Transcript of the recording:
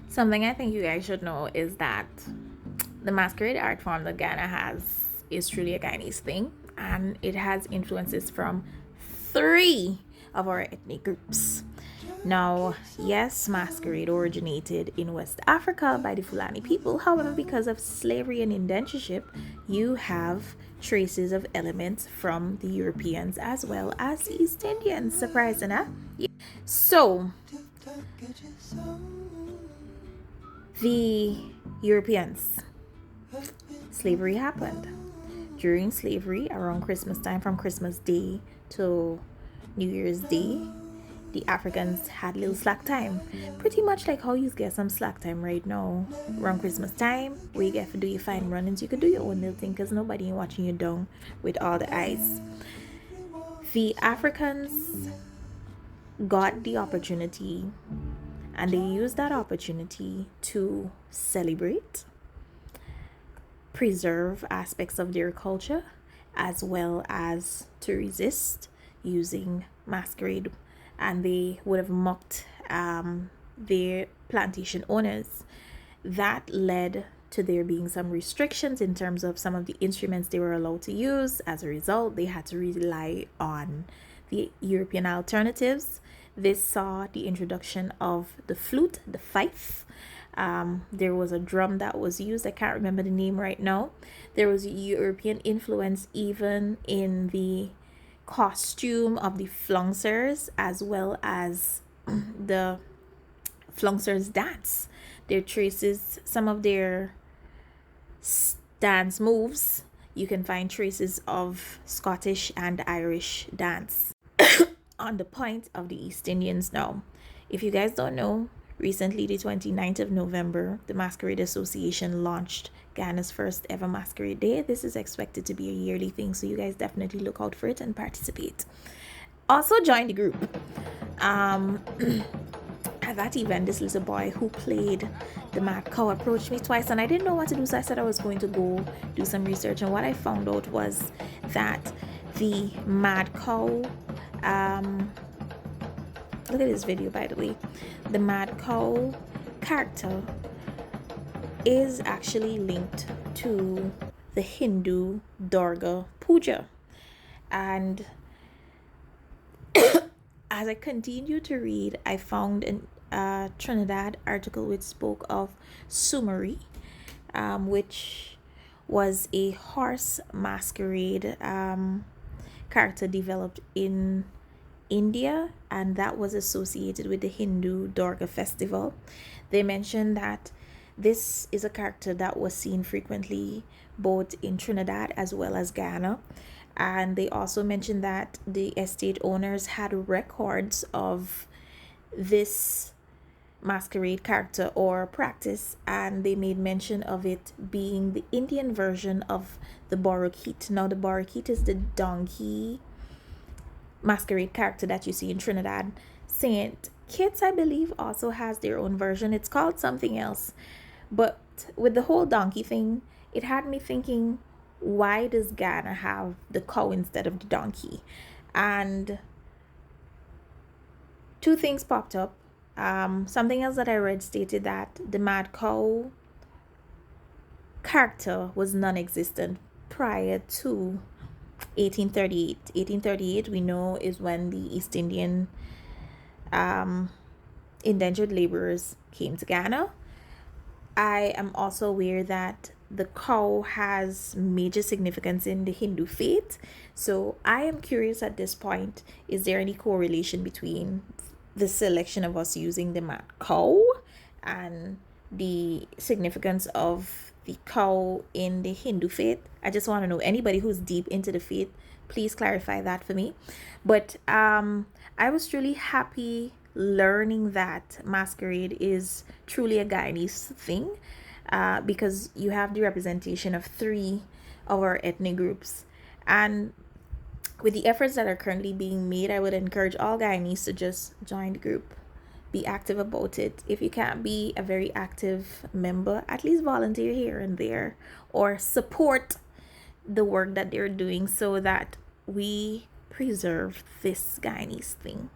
Something I think you guys should know is that the masquerade art form that Ghana has is truly a Guyanese thing, and it has influences from three of our ethnic groups. Now, yes, masquerade originated in West Africa by the Fulani people. However, because of slavery and indentureship, you have traces of elements from the Europeans as well as the East Indians. Surprising, huh? So, the Europeans, slavery happened. During slavery, around Christmas time, from Christmas Day to New Year's Day, the Africans had little slack time. Pretty much like how you get some slack time right now. Around Christmas time, where you get to do your fine runnings, you could do your own little thing because nobody ain't watching you down with all the eyes. The Africans got the opportunity and they used that opportunity to celebrate, preserve aspects of their culture, as well as to resist using masquerade. And they would have mocked their plantation owners. That led to there being some restrictions in terms of some of the instruments they were allowed to use. As a result, they had to rely on the European alternatives. This saw the introduction of the flute, the fife. There was a drum that was used. I can't remember the name right now. There was European influence even in the costume of the flunkers as well as the flunkers dance. Their traces, some of their dance moves, you can find traces of Scottish and Irish dance on the point of the East Indians now. If you guys don't know, recently, the 29th of November, the Masquerade Association launched Ghana's first ever Masquerade Day. This is expected to be a yearly thing, so you guys definitely look out for it and participate. Also, join the group. At that event, this little boy who played the mad cow approached me twice, and I didn't know what to do, so I said I was going to go do some research. And what I found out was that the mad cow, look at this video, by the way. The mad cow character is actually linked to the Hindu Durga Puja. And as I continued to read, I found a Trinidad article which spoke of Sumari, which was a horse masquerade character developed in India, and that was associated with the Hindu Durga festival. They mentioned that this is a character that was seen frequently both in Trinidad as well as Guyana. And they also mentioned that the estate owners had records of this masquerade character or practice, and they made mention of it being the Indian version of the Borokit. Now, the Borokit is the donkey masquerade character that you see in Trinidad. Saint Kitts, I believe, also has their own version. It's called something else. But with the whole donkey thing, it had me thinking, why does Ghana have the cow instead of the donkey? And two things popped up. Something else that I read stated that the mad cow character was non-existent prior to 1838. 1838, we know, is when the East Indian indentured laborers came to Ghana. I am also aware that the cow has major significance in the Hindu faith. So I am curious at this point, is there any correlation between the selection of us using the mad cow and the significance of the cow in the Hindu faith? I just want to know, anybody who's deep into the faith, please clarify that for me. But I was truly happy learning that masquerade is truly a Guyanese thing, because you have the representation of three of our ethnic groups. And with the efforts that are currently being made, I would encourage all Guyanese to just join the group. Be active about it. If you can't be a very active member, at least volunteer here and there or support the work that they're doing so that we preserve this Guyanese thing.